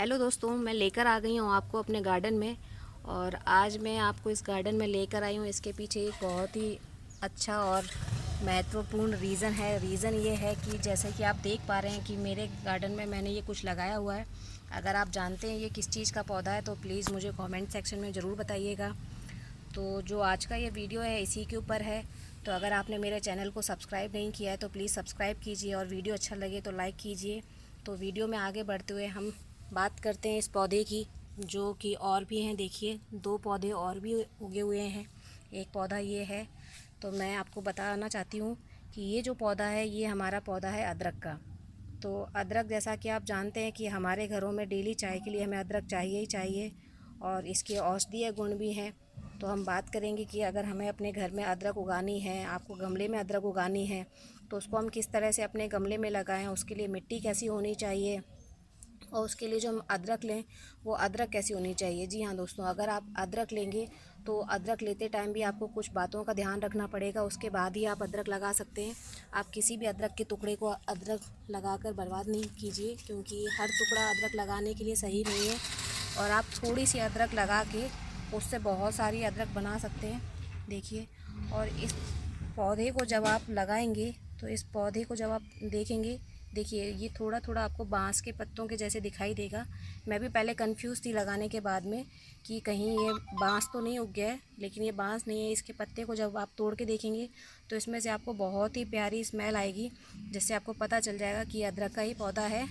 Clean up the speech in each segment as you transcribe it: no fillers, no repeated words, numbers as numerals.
Hello दोस्तों, मैं लेकर आ गई हूँ आपको अपने गार्डन में। और आज मैं आपको इस गार्डन में लेकर आई हूँ। इसके पीछे एक बहुत ही अच्छा और महत्वपूर्ण रीज़न ये है कि जैसे कि आप देख पा रहे हैं कि मेरे गार्डन में मैंने ये कुछ लगाया हुआ है। अगर आप जानते हैं ये किस चीज़ का पौधा है तो प्लीज़ मुझे कमेंट सेक्शन में ज़रूर बताइएगा। तो जो आज का ये वीडियो है इसी के ऊपर है। तो अगर आपने मेरे चैनल को सब्सक्राइब नहीं किया है तो प्लीज़ सब्सक्राइब कीजिए और वीडियो अच्छा लगे तो लाइक कीजिए। तो वीडियो में आगे बढ़ते हुए हम बात करते हैं इस पौधे की, जो कि और भी हैं। देखिए, दो पौधे और भी उगे हुए हैं। एक पौधा ये है। तो मैं आपको बताना चाहती हूँ कि ये जो पौधा है ये हमारा पौधा है अदरक का। तो अदरक, जैसा कि आप जानते हैं कि हमारे घरों में डेली चाय के लिए हमें अदरक चाहिए ही चाहिए और इसके औषधीय गुण भी हैं। तो हम बात करेंगे कि अगर हमें अपने घर में अदरक उगानी है, आपको गमले में अदरक उगानी है, तो उसको हम किस तरह से अपने गमले में लगाएं, उसके लिए मिट्टी कैसी होनी चाहिए और उसके लिए जो हम अदरक लें वो अदरक कैसी होनी चाहिए। जी हाँ दोस्तों, अगर आप अदरक लेंगे तो अदरक लेते टाइम भी आपको कुछ बातों का ध्यान रखना पड़ेगा, उसके बाद ही आप अदरक लगा सकते हैं। आप किसी भी अदरक के टुकड़े को अदरक लगाकर बर्बाद नहीं कीजिए, क्योंकि हर टुकड़ा अदरक लगाने के लिए सही नहीं है। और आप थोड़ी सी अदरक लगा के उससे बहुत सारी अदरक बना सकते हैं। देखिए, और इस पौधे को जब आप लगाएंगे तो इस पौधे को जब आप देखेंगे, देखिए ये थोड़ा थोड़ा आपको बांस के पत्तों के जैसे दिखाई देगा। मैं भी पहले कंफ्यूज थी लगाने के बाद में कि कहीं ये बांस तो नहीं उग गया है, लेकिन ये बांस नहीं है। इसके पत्ते को जब आप तोड़ के देखेंगे तो इसमें से आपको बहुत ही प्यारी स्मेल आएगी, जिससे आपको पता चल जाएगा कि ये अदरक का ही पौधा है।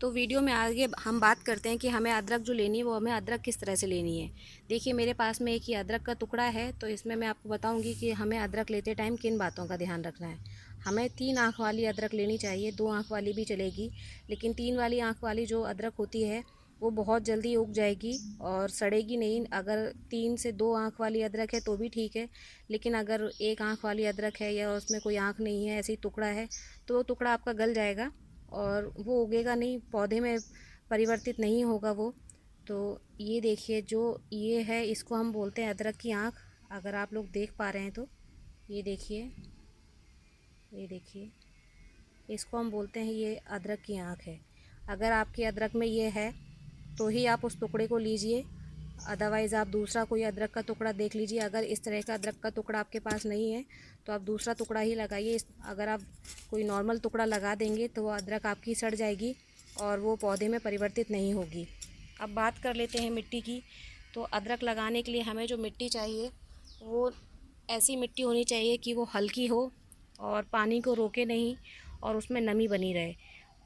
तो वीडियो में आगे हम बात करते हैं कि हमें अदरक जो लेनी है वो हमें अदरक किस तरह से लेनी है। देखिए, मेरे पास में एक ही अदरक का टुकड़ा है, तो इसमें मैं आपको बताऊंगी कि हमें अदरक लेते टाइम किन बातों का ध्यान रखना है। हमें 3 आँख वाली अदरक लेनी चाहिए, 2 आँख वाली भी चलेगी, लेकिन 3 वाली आँख वाली जो अदरक होती है वो बहुत जल्दी उग जाएगी और सड़ेगी नहीं। अगर 3 से 2 आँख वाली अदरक है तो भी ठीक है, लेकिन अगर 1 आँख वाली अदरक है या उसमें कोई आँख नहीं है, ऐसे ही टुकड़ा है, तो वो टुकड़ा आपका गल जाएगा और वो उगेगा नहीं, पौधे में परिवर्तित नहीं होगा वो। तो ये देखिए, जो ये है इसको हम बोलते हैं अदरक की आँख। अगर आप लोग देख पा रहे हैं तो ये देखिए, ये देखिए, इसको हम बोलते हैं ये अदरक की आँख है। अगर आपके अदरक में ये है तो ही आप उस टुकड़े को लीजिए, अदरवाइज़ आप दूसरा कोई अदरक का टुकड़ा देख लीजिए। अगर इस तरह का अदरक का टुकड़ा आपके पास नहीं है तो आप दूसरा टुकड़ा ही लगाइए। अगर आप कोई नॉर्मल टुकड़ा लगा देंगे तो वो अदरक आपकी सड़ जाएगी और वो पौधे में परिवर्तित नहीं होगी। अब बात कर लेते हैं मिट्टी की। तो अदरक लगाने के लिए हमें जो मिट्टी चाहिए वो ऐसी मिट्टी होनी चाहिए कि वो हल्की हो और पानी को रोके नहीं और उसमें नमी बनी रहे।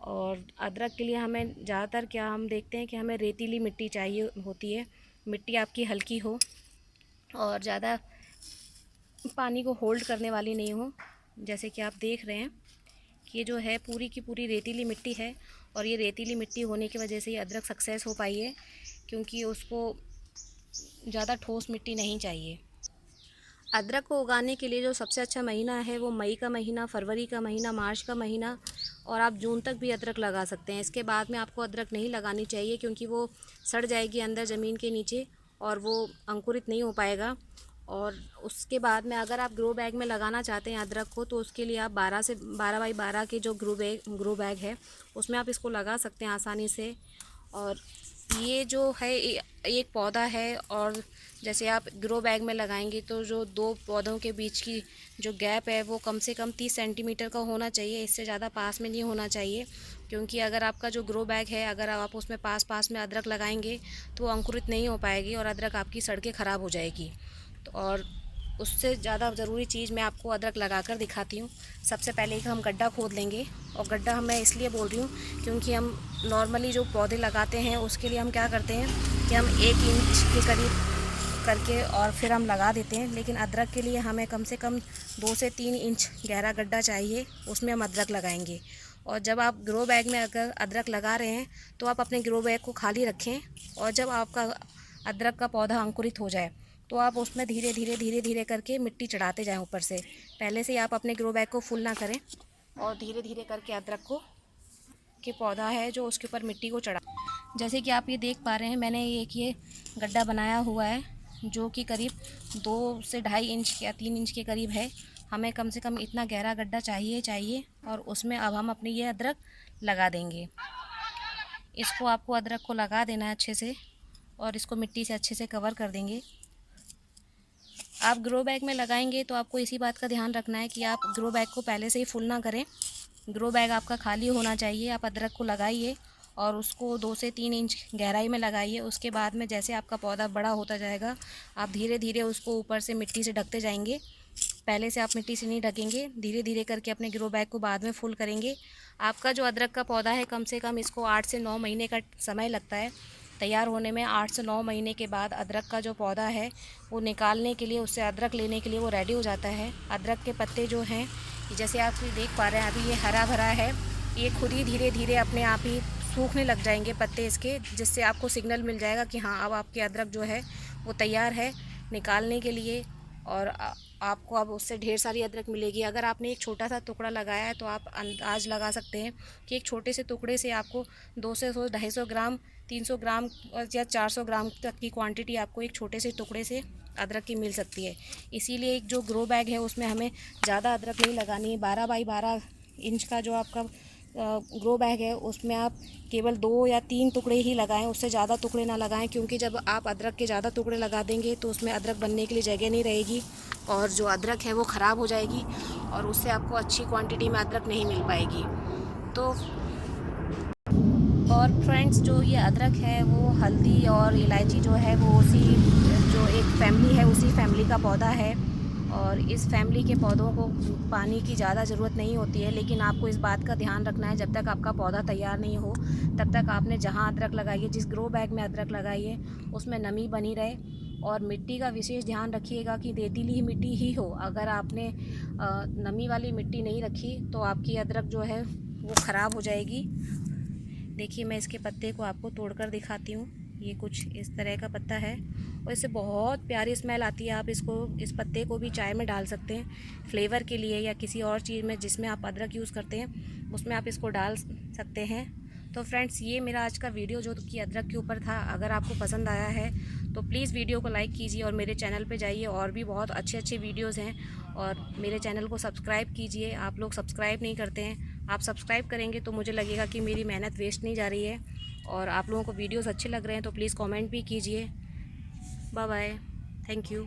और अदरक के लिए हमें ज़्यादातर क्या हम देखते हैं कि हमें रेतीली मिट्टी चाहिए होती है। मिट्टी आपकी हल्की हो और ज़्यादा पानी को होल्ड करने वाली नहीं हो। जैसे कि आप देख रहे हैं कि ये जो है पूरी की पूरी रेतीली मिट्टी है और ये रेतीली मिट्टी होने की वजह से ये अदरक सक्सेस हो पाई है, क्योंकि उसको ज़्यादा ठोस मिट्टी नहीं चाहिए। अदरक को उगाने के लिए जो सबसे अच्छा महीना है वो मई का महीना, फरवरी का महीना, मार्च का महीना, और आप जून तक भी अदरक लगा सकते हैं। इसके बाद में आपको अदरक नहीं लगानी चाहिए, क्योंकि वो सड़ जाएगी अंदर ज़मीन के नीचे और वो अंकुरित नहीं हो पाएगा। और उसके बाद में अगर आप ग्रो बैग में लगाना चाहते हैं अदरक को, तो उसके लिए आप 12 के जो ग्रो बैग है उसमें आप इसको लगा सकते हैं आसानी से। और ये जो है एक पौधा है, और जैसे आप ग्रो बैग में लगाएंगे तो जो दो पौधों के बीच की जो गैप है वो कम से कम 30 सेंटीमीटर का होना चाहिए, इससे ज़्यादा पास में नहीं होना चाहिए। क्योंकि अगर आपका जो ग्रो बैग है, अगर आप उसमें पास पास में अदरक लगाएंगे तो वो अंकुरित नहीं हो पाएगी और अदरक आपकी सड़ के ख़राब हो जाएगी। तो और उससे ज़्यादा ज़रूरी चीज़ मैं आपको अदरक लगाकर दिखाती हूँ। सबसे पहले एक हम गड्ढा खोद लेंगे, और गड्ढा मैं इसलिए बोल रही हूँ क्योंकि हम नॉर्मली जो पौधे लगाते हैं उसके लिए हम क्या करते हैं कि हम 1 इंच के करीब करके और फिर हम लगा देते हैं, लेकिन अदरक के लिए हमें कम से कम 2 से 3 इंच गहरा गड्ढा चाहिए, उसमें हम अदरक लगाएंगे। और जब आप ग्रो बैग में अगर अदरक लगा रहे हैं तो आप अपने ग्रो बैग को खाली रखें, और जब आपका अदरक का पौधा अंकुरित हो जाए तो आप उसमें धीरे धीरे करके मिट्टी चढ़ाते जाएं ऊपर से। पहले से आप अपने ग्रो बैग को फुल ना करें और धीरे धीरे करके अदरक को के पौधा है जो उसके ऊपर मिट्टी को चढ़ा। जैसे कि आप ये देख पा रहे हैं, मैंने एक ये गड्ढा बनाया हुआ है जो कि करीब 2 से 2.5 इंच या 3 इंच के करीब है। हमें कम से कम इतना गहरा गड्ढा चाहिए और उसमें अब हम अपनी ये अदरक लगा देंगे। इसको आपको अदरक को लगा देना है अच्छे से और इसको मिट्टी से अच्छे से कवर कर देंगे। आप ग्रो बैग में लगाएंगे तो आपको इसी बात का ध्यान रखना है कि आप ग्रो बैग को पहले से ही फुल ना करें। ग्रो बैग आपका खाली होना चाहिए। आप अदरक को लगाइए और उसको 2 से 3 इंच गहराई में लगाइए। उसके बाद में जैसे आपका पौधा बड़ा होता जाएगा, आप धीरे धीरे उसको ऊपर से मिट्टी से ढकते जाएंगे। पहले से आप मिट्टी से नहीं ढकेंगे, धीरे धीरे करके अपने ग्रो बैग को बाद में फुल करेंगे। आपका जो अदरक का पौधा है, कम से कम इसको 8 से 9 महीने का समय लगता है तैयार होने में। 8 से 9 महीने के बाद अदरक का जो पौधा है वो निकालने के लिए, उससे अदरक लेने के लिए वो रेडी हो जाता है। अदरक के पत्ते जो हैं, जैसे आप देख पा रहे हैं अभी ये हरा भरा है, ये खुद ही धीरे धीरे अपने आप ही सूखने लग जाएंगे पत्ते इसके, जिससे आपको सिग्नल मिल जाएगा कि हाँ अब आपके अदरक जो है वो तैयार है निकालने के लिए। और आपको अब उससे ढेर सारी अदरक मिलेगी। अगर आपने एक छोटा सा टुकड़ा लगाया है तो आप अंदाज लगा सकते हैं कि एक छोटे से टुकड़े से आपको 200 से 250 ग्राम, 300 ग्राम या 400 ग्राम तक की क्वांटिटी आपको एक छोटे से टुकड़े से अदरक की मिल सकती है। इसीलिए एक जो ग्रो बैग है उसमें हमें ज़्यादा अदरक नहीं लगानी है। 12 बाई 12 इंच का जो आपका ग्रो बैग है उसमें आप केवल 2 या 3 टुकड़े ही लगाएं, उससे ज़्यादा टुकड़े ना लगाएं, क्योंकि जब आप अदरक के ज़्यादा टुकड़े लगा देंगे तो उसमें अदरक बनने के लिए जगह नहीं रहेगी और जो अदरक है वो ख़राब हो जाएगी और उससे आपको अच्छी क्वांटिटी में अदरक नहीं मिल पाएगी। तो और फ्रेंड्स, जो ये अदरक है वो हल्दी और इलायची जो है वो उसी जो एक फैमिली है, उसी फैमिली का पौधा है और इस फैमिली के पौधों को पानी की ज़्यादा ज़रूरत नहीं होती है। लेकिन आपको इस बात का ध्यान रखना है, जब तक आपका पौधा तैयार नहीं हो तब तक आपने जहाँ अदरक लगाइए, जिस ग्रो बैग में अदरक लगाइए, उसमें नमी बनी रहे और मिट्टी का विशेष ध्यान रखिएगा कि रेतीली मिट्टी ही हो। अगर आपने नमी वाली मिट्टी नहीं रखी तो आपकी अदरक जो है वो ख़राब हो जाएगी। देखिए मैं इसके पत्ते को आपको तोड़कर दिखाती हूँ। ये कुछ इस तरह का पत्ता है और इससे बहुत प्यारी स्मेल आती है। आप इस पत्ते को भी चाय में डाल सकते हैं फ्लेवर के लिए, या किसी और चीज़ में जिसमें आप अदरक यूज़ करते हैं उसमें आप इसको डाल सकते हैं। तो फ्रेंड्स, ये मेरा आज का वीडियो जो कि अदरक के ऊपर था, अगर आपको पसंद आया है तो प्लीज़ वीडियो को लाइक कीजिए और मेरे चैनल पे जाइए, और भी बहुत अच्छे अच्छे वीडियोज़ हैं। और मेरे चैनल को सब्सक्राइब कीजिए। आप लोग सब्सक्राइब नहीं करते हैं, आप सब्सक्राइब करेंगे तो मुझे लगेगा कि मेरी मेहनत वेस्ट नहीं जा रही है। और आप लोगों को वीडियोज़ अच्छे लग रहे हैं तो प्लीज़ कमेंट भी कीजिए। Bye bye, thank you.